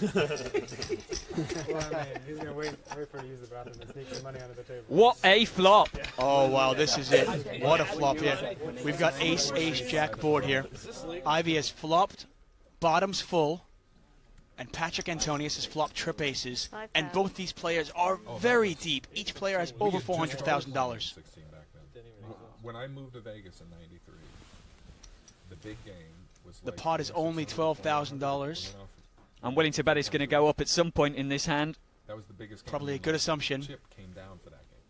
Well, I mean, he's gonna wait for her to use the bathroom and sneak some money under the table. What a flop! Oh, wow, this is it. What a flop here. We've got ace, jack board here. Ivey has flopped, bottoms full, and Patrick Antonius has flopped trip aces. And both these players are very deep. Each player has over $400,000. When I moved to Vegas in '93, the big game was the pot is only $12,000. I'm willing to bet it's going to go up at some point in this hand. That was the biggest game. Probably a good assumption. Chip came down for that game.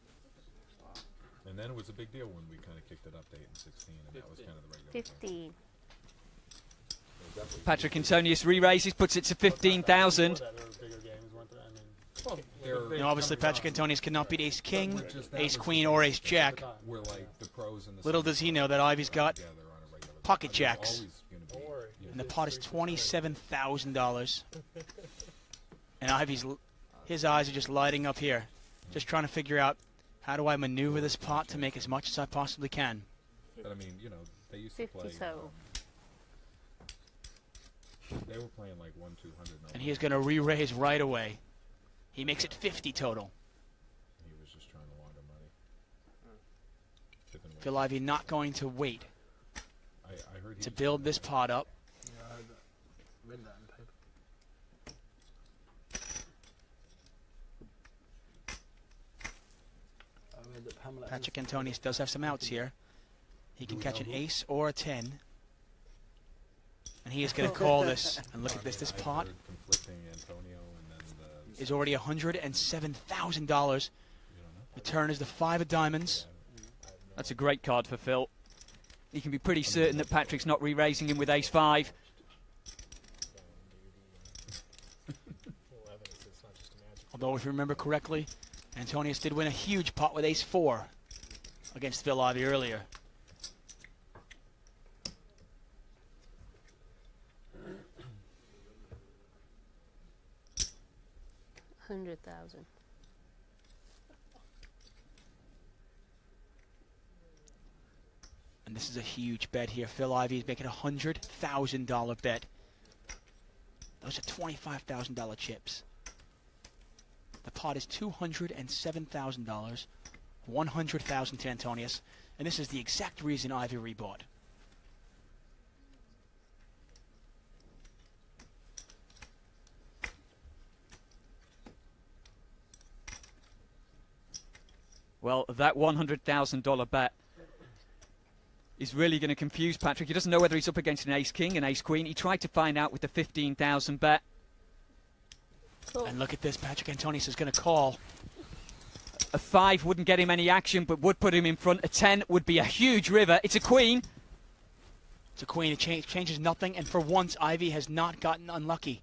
And then it was a big deal when we kind of kicked it up to 8 and 16, and that was kind of the regular 15. Game. Patrick Antonius re-raises, puts it to 15,000. You know, obviously, Patrick Antonius cannot beat ace king, ace queen, or ace jack. Little does he know that Ivey's got pocket jacks. And the pot is $27,000. And Ivey's, his eyes are just lighting up here. Just trying to figure out, how do I maneuver this pot to make as much as I possibly can? But I mean, you know, they used to play. They were playing like 1-200. And he is going to re-raise right away. He makes it 50 total. He was just trying to launder money. Phil Ivey not going to wait I heard to build this pot up. Yeah, I heard that. Read that in paper. Patrick Antonius does have some outs here. He can catch an ace or a 10. And he is going to call this. And look at this. This pot is already $107,000. The turn is the 5 of diamonds. That's a great card for Phil. He can be pretty certain that Patrick's not re-raising him with ace-5. Although, if you remember correctly, Antonius did win a huge pot with ace-4 against Phil Ivey earlier. $100,000. And this is a huge bet here. Phil Ivey is making a $100,000 bet. Those are $25,000 chips. The pot is $207,000, $100,000 to Antonius, and this is the exact reason Ivey rebought. Well, that $100,000 bet is really going to confuse Patrick. He doesn't know whether he's up against an ace-king, an ace-queen. He tried to find out with the 15,000 bet. Cool. And look at this, Patrick Antonius is going to call. A 5 wouldn't get him any action, but would put him in front. A 10 would be a huge river. It's a queen. It's a queen. It changes nothing, and for once, Ivey has not gotten unlucky.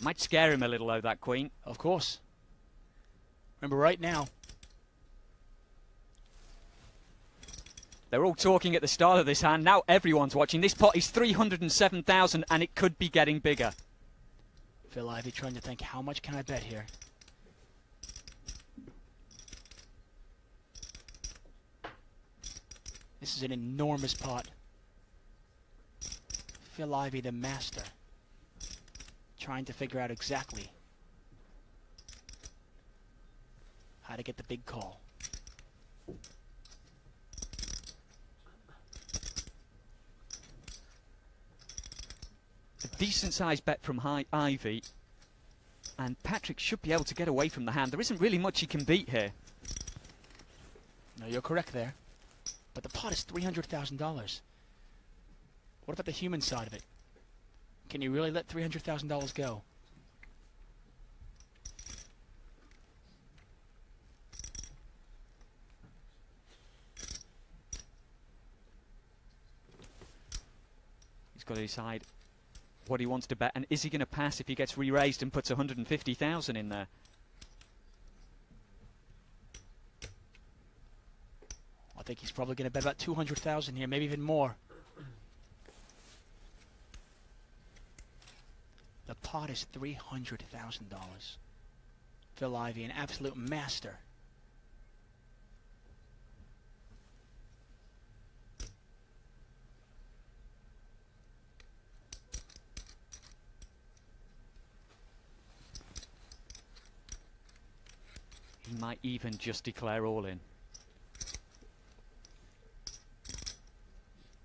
Might scare him a little, though, that queen. Of course. Remember, right now, they're all talking at the start of this hand. Now everyone's watching. This pot is 307,000, and it could be getting bigger. Phil Ivey trying to think, how much can I bet here? This is an enormous pot. Phil Ivey, the master, trying to figure out exactly how to get the big call. A decent-sized bet from Ivey, and Patrick should be able to get away from the hand. There isn't really much he can beat here. No, you're correct there. But the pot is $300,000. What about the human side of it? Can you really let $300,000 go? He's got to decide what he wants to bet, and is he going to pass if he gets re-raised and puts 150,000 in there? I think he's probably going to bet about 200,000 here, maybe even more. The pot is $300,000. Phil Ivey, an absolute master. He might even just declare all in.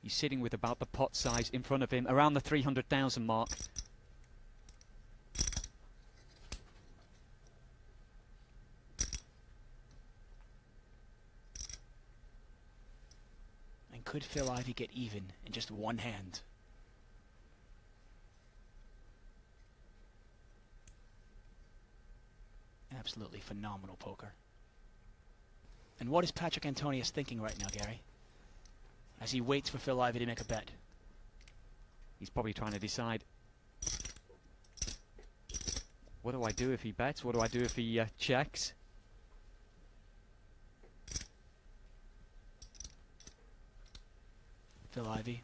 He's sitting with about the pot size in front of him, around the 300,000 mark. And could Phil Ivey get even in just one hand? Absolutely phenomenal poker. And what is Patrick Antonius thinking right now, Gary, as he waits for Phil Ivey to make a bet? He's probably trying to decide, what do I do if he bets? What do I do if he checks? Phil Ivey,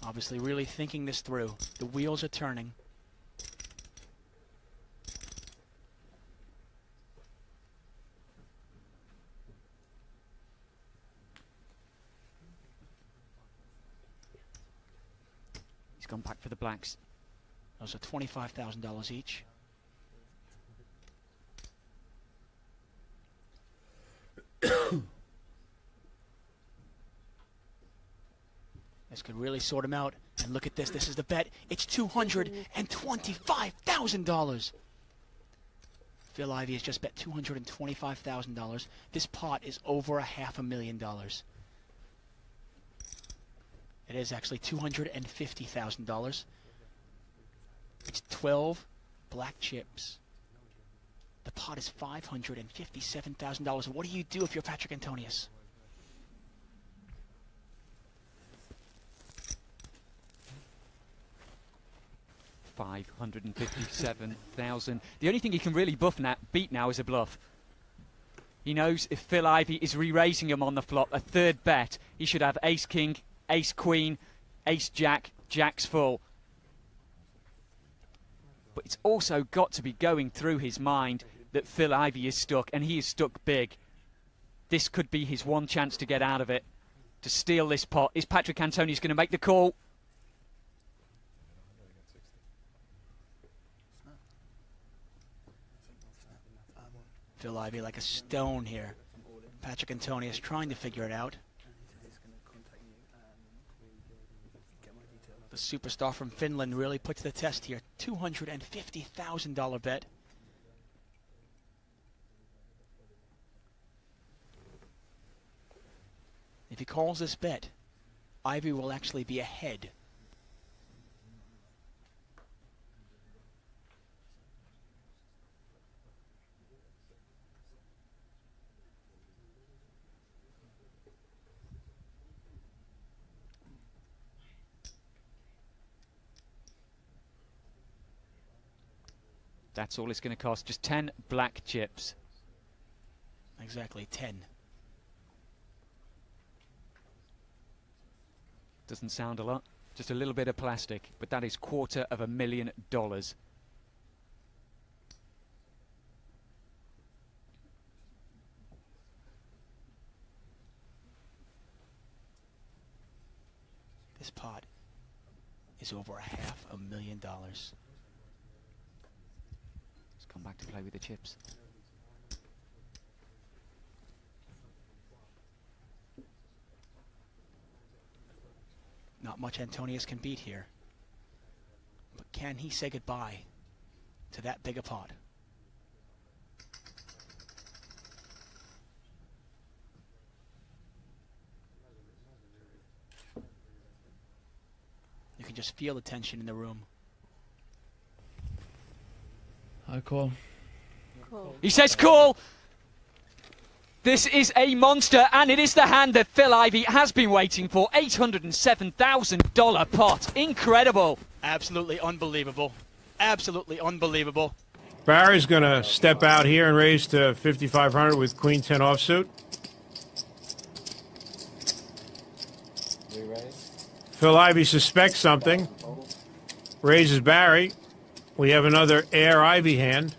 obviously really thinking this through. The wheels are turning. He's gone back for the blacks. Those are $25,000 each. This could really sort him out. And look at this. This is the bet. It's $225,000. Phil Ivey has just bet $225,000. This pot is over $500,000. It is actually $250,000. It's 12 black chips. The pot is $557,000. What do you do if you're Patrick Antonius? $557,000. The only thing he can really beat now is a bluff. He knows if Phil Ivey is re-raising him on the flop, a third bet, he should have ace-king, ace-queen, ace-jack, jacks full. But it's also got to be going through his mind that Phil Ivey is stuck, and he is stuck big. This could be his one chance to get out of it, to steal this pot. Is Patrick Antonius going to make the call? Phil Ivey like a stone here. Patrick Antonius trying to figure it out. The superstar from Finland really put to the test here. $250,000 bet. If he calls this bet, Ivey will actually be ahead. That's all it's going to cost. Just 10 black chips. Exactly, 10. Doesn't sound a lot. Just a little bit of plastic. But that is $250,000. This pot is over $500,000. Come back to play with the chips. Not much Antonius can beat here. But can he say goodbye to that big a pot? You can just feel the tension in the room. I call. Call. He says call. This is a monster, and it is the hand that Phil Ivey has been waiting for. $807,000 pot. Incredible. Absolutely unbelievable. Absolutely unbelievable. Barry's going to step out here and raise to 5,500 with Queen 10 offsuit. Phil Ivey suspects something. Raises Barry. We have another air Ivey hand.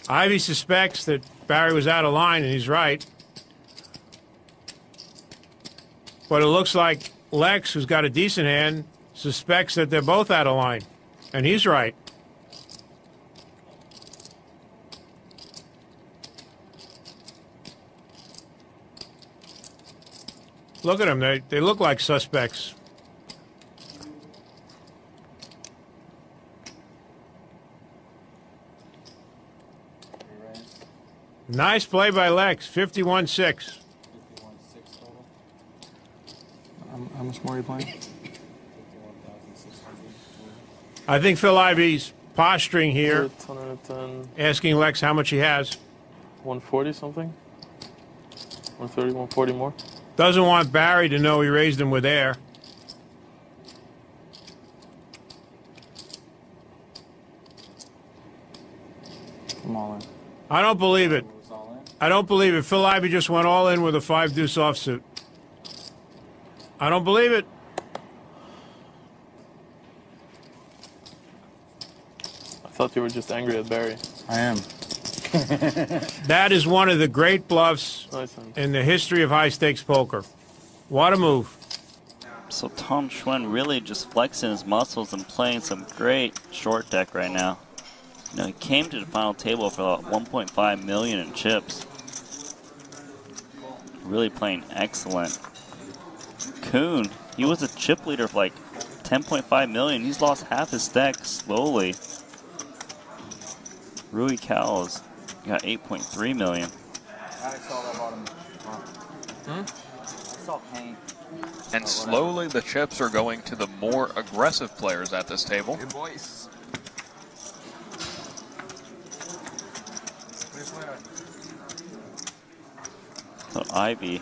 Ivey suspects that Barry was out of line, and he's right. But it looks like Lex, who's got a decent hand, suspects that they're both out of line, and he's right. Look at them. They look like suspects. Nice play by Lex. 51-6. How much more are you playing? I think Phil Ivey's posturing here, 110, asking Lex how much he has. 140 something? 130, 140 more? Doesn't want Barry to know he raised him with air. I'm all in. I don't believe it. I don't believe it. Phil Ivey just went all in with a 5-deuce offsuit. I don't believe it. I thought you were just angry at Barry. I am. That is one of the great bluffs Nice. in the history of high-stakes poker. What a move. So Tom Schwen really just flexing his muscles and playing some great short deck right now. You know, he came to the final table for about 1.5 million in chips. Really playing excellent. Kuhn, he was a chip leader of like 10.5 million. He's lost half his deck slowly. Rui Cowles got 8.3 million. I saw that bottom. I saw Hank. And slowly the chips are going to the more aggressive players at this table. Good boys. So Ivey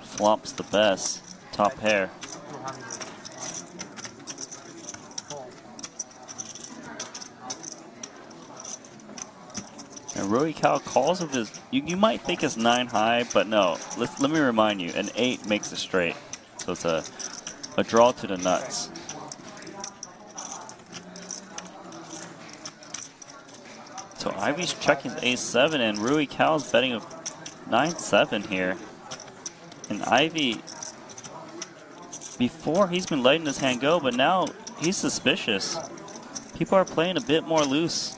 flops the best. Top pair. And Rui Cal calls with his, you might think it's 9 high, but no. Let me remind you, an 8 makes a straight. So it's a draw to the nuts. So Ivey's checking ace-7 and Rui Cal's betting a 9-7 here. And Ivey, before he's been letting his hand go, but now he's suspicious. People are playing a bit more loose.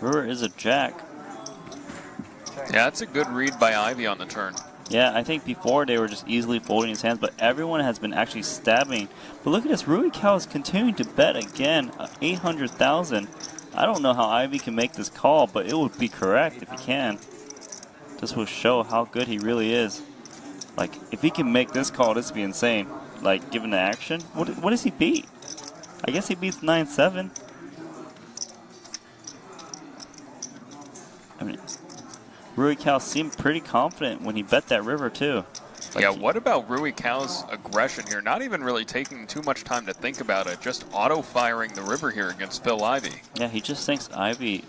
River is a jack. Yeah, that's a good read by Ivey on the turn. Yeah, I think before they were just easily folding his hands, but everyone has been actually stabbing. But look at this, Rui Cal is continuing to bet again, 800,000. I don't know how Ivey can make this call, but it would be correct if he can. This will show how good he really is. Like, if he can make this call, this would be insane. Like, given the action, what does he beat? I guess he beats 9-7. I mean, Rui Cal seemed pretty confident when he bet that river too. Like, yeah, what about Rui Cal's aggression here? Not even really taking too much time to think about it, just auto-firing the river here against Phil Ivey. Yeah, he just thinks Ivey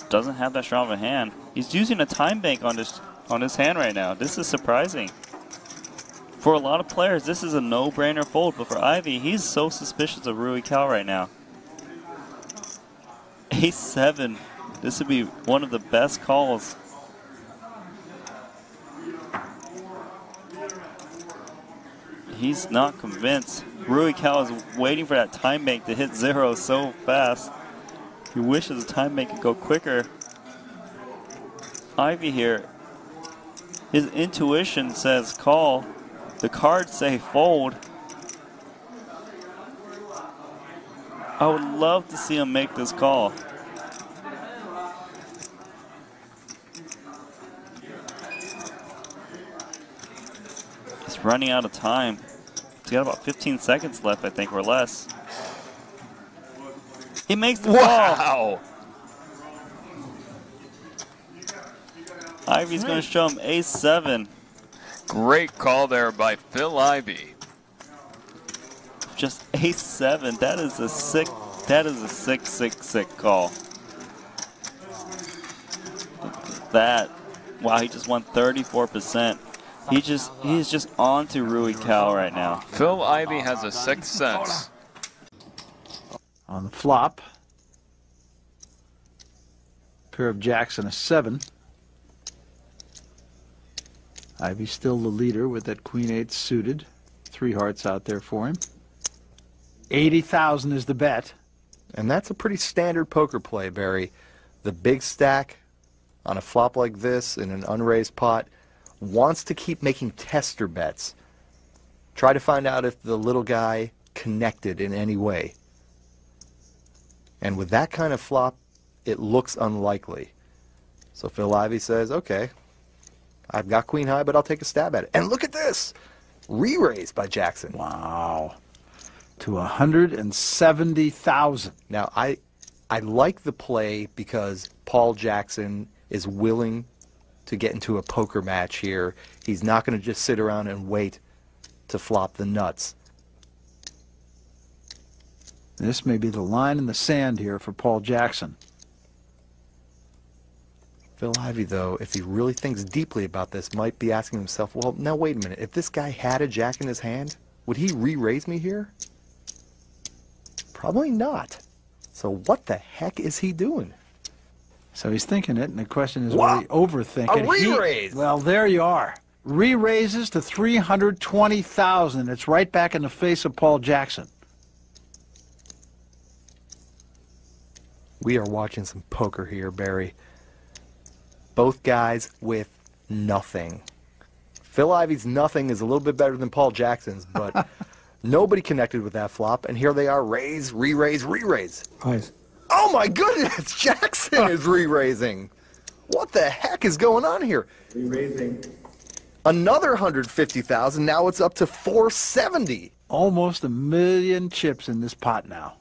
doesn't have that strong of a hand. He's using a time bank on his hand right now. This is surprising. For a lot of players, this is a no-brainer fold, but for Ivey, he's so suspicious of Rui Cal right now. Ace-7. This would be one of the best calls. He's not convinced. Rui Cal is waiting for that time bank to hit 0 so fast. He wishes the time bank could go quicker. Ivey here, his intuition says call. The cards say fold. I would love to see him make this call. He's running out of time. He's got about 15 seconds left, I think, or less. He makes the call. Wow! Ivey's going to show him ace-7. Great call there by Phil Ivey. Just ace-7. That is a sick 6-6 call. That, wow, he just won 34%. He's just on to Rui Cal right now. Phil Ivey has a 6th sense. On the flop, pair of jacks and a 7. Ivey's still the leader with that queen-8 suited. 3 hearts out there for him. 80,000 is the bet. And that's a pretty standard poker play, Barry. The big stack on a flop like this in an unraised pot wants to keep making tester bets. Try to find out if the little guy connected in any way. And with that kind of flop, it looks unlikely. So Phil Ivey says, okay, I've got queen high, but I'll take a stab at it. And look at this! Re-raised by Jackson. Wow. To 170,000. Now, I like the play because Paul Jackson is willing to get into a poker match here. He's not going to just sit around and wait to flop the nuts. This may be the line in the sand here for Paul Jackson. Phil Ivey, though, if he really thinks deeply about this, might be asking himself, well, now wait a minute. If this guy had a jack in his hand, would he re-raise me here? Probably not. So what the heck is he doing? So he's thinking it, and the question is, What? will he overthink it? A re-raise! Well, there you are. Re-raises to 320,000. It's right back in the face of Paul Jackson. We are watching some poker here, Barry. Both guys with nothing. Phil Ivey's nothing is a little bit better than Paul Jackson's, but nobody connected with that flop, and here they are, raise, re-raise, re-raise. Nice. Oh my goodness, Jackson is re-raising. What the heck is going on here? Re-raising. Another 150,000, now it's up to 470. Almost 1 million chips in this pot now.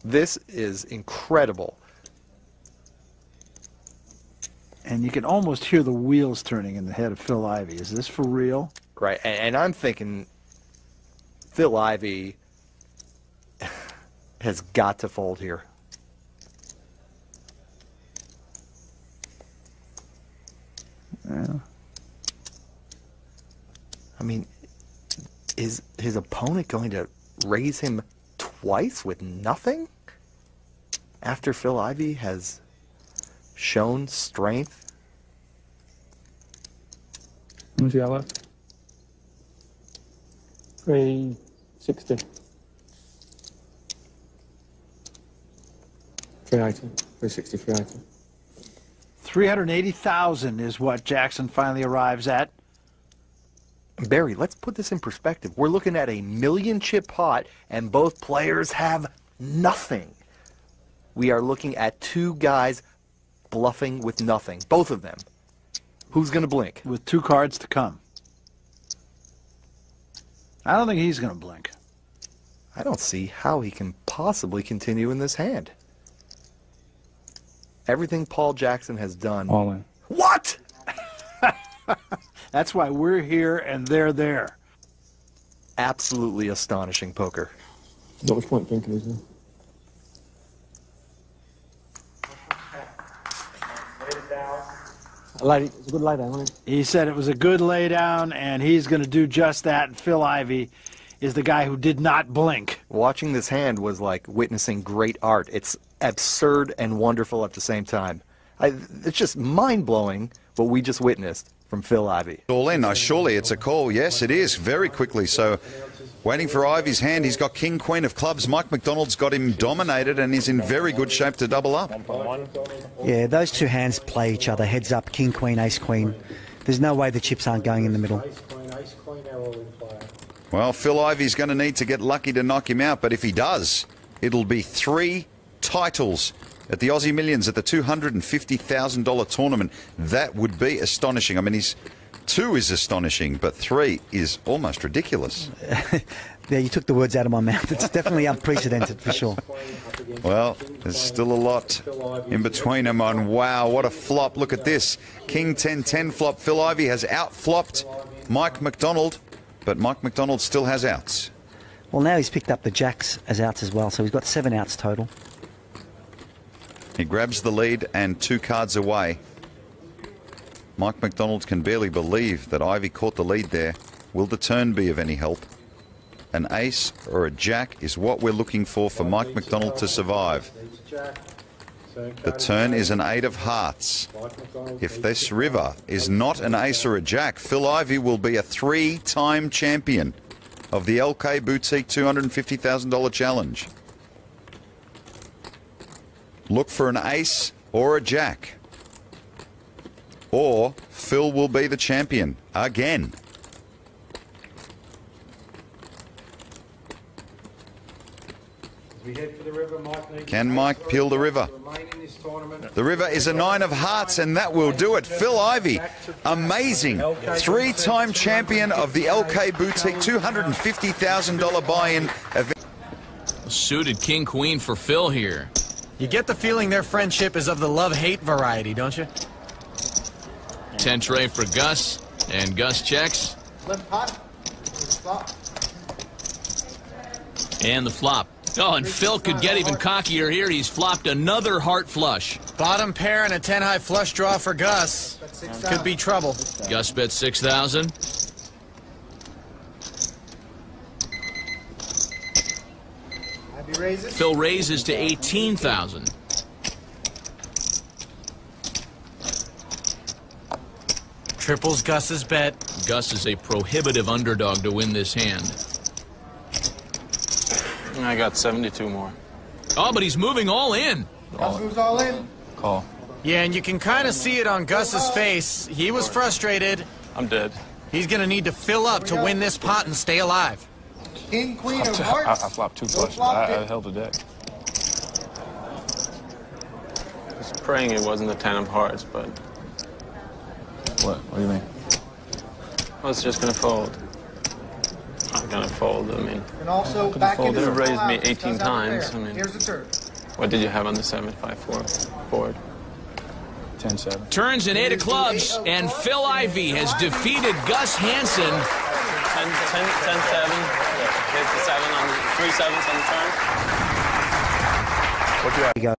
This is incredible. And you can almost hear the wheels turning in the head of Phil Ivey. Is this for real? Right, and I'm thinking Phil Ivey has got to fold here. Yeah. I mean, is his opponent going to raise him twice with nothing? After Phil Ivey has shown strength? How much you got left? 360. 380. 360, 380. 380,000 is what Jackson finally arrives at. Barry, let's put this in perspective. We're looking at a 1 million chip pot, and both players have nothing. We are looking at two guys bluffing with nothing, both of them. Who's going to blink? With 2 cards to come. I don't think he's going to blink. I don't see how he can possibly continue in this hand. Everything Paul Jackson has done. All in. What? That's why we're here and they're there. Absolutely astonishing poker. Not much point thinking, is there? It's a good lay down, wasn't it? He said it was a good lay down, and he's going to do just that. And Phil Ivey is the guy who did not blink. Watching this hand was like witnessing great art. It's absurd and wonderful at the same time. It's just mind-blowing what we just witnessed from Phil Ivey. All in. Surely it's a call. Yes, it is. Very quickly. So waiting for Ivey's hand. He's got king, queen of clubs. Mike McDonald's got him dominated and is in very good shape to double up. Yeah, those two hands play each other. Heads up, king, queen, ace, queen. There's no way the chips aren't going in the middle. Well, Phil Ivey's going to need to get lucky to knock him out, but if he does, it'll be 3 titles at the Aussie Millions at the $250,000 tournament. That would be astonishing. I mean, 2 is astonishing, but 3 is almost ridiculous. Yeah, you took the words out of my mouth. It's definitely unprecedented for sure. Well, there's still a lot in between them on. Wow, what a flop. Look at this. King 10-10 flop. Phil Ivey has outflopped Mike McDonald, but Mike McDonald still has outs. Well, now he's picked up the jacks as outs as well, so he's got 7 outs total. He grabs the lead and 2 cards away. Mike McDonald can barely believe that Ivey caught the lead there. Will the turn be of any help? An ace or a jack is what we're looking for Mike McDonald to survive. The turn is an 8 of hearts. If this river is not an ace or a jack, Phil Ivey will be a 3-time champion of the LK Boutique $250,000 challenge. Look for an ace or a jack. Or Phil will be the champion again. We head for the river, Mike. Can Mike peel the river? The river is a 9 of hearts, and that will do it. Phil Ivey, amazing. 3-time champion of the LK Boutique $250,000 buy-in event. Suited king-queen for Phil here. You get the feeling their friendship is of the love-hate variety, don't you? 10 tray for Gus, and Gus checks. Flip pot. Flop. And the flop. Oh, and Phil could get even cockier here. He's flopped another heart flush. Bottom pair and a 10-high flush draw for Gus. Could be trouble. Gus bet 6,000. Phil raises to 18,000. Triples Gus's bet. Gus is a prohibitive underdog to win this hand. I got 72 more. Oh, but he's moving all in. Gus moves all in. Call. Yeah, and you can kind of see it on Gus's face. He was frustrated. I'm dead. He's going to need to fill up to win this pot and stay alive. King, queen of hearts. I flopped 2 flushes. I held the deck. I was praying it wasn't the 10 of hearts, but... What do you mean? I was just going to fold. I'm going to fold, I mean... And also back into the raised me 18 times. I mean, here's the turn. What did you have on the 7-5-4 board? 10-7. Turns in 8 of clubs, and Phil Ivey has defeated Gus Hansen. 10-7. Hit the 7 on 3 sevens on the turn. What you have?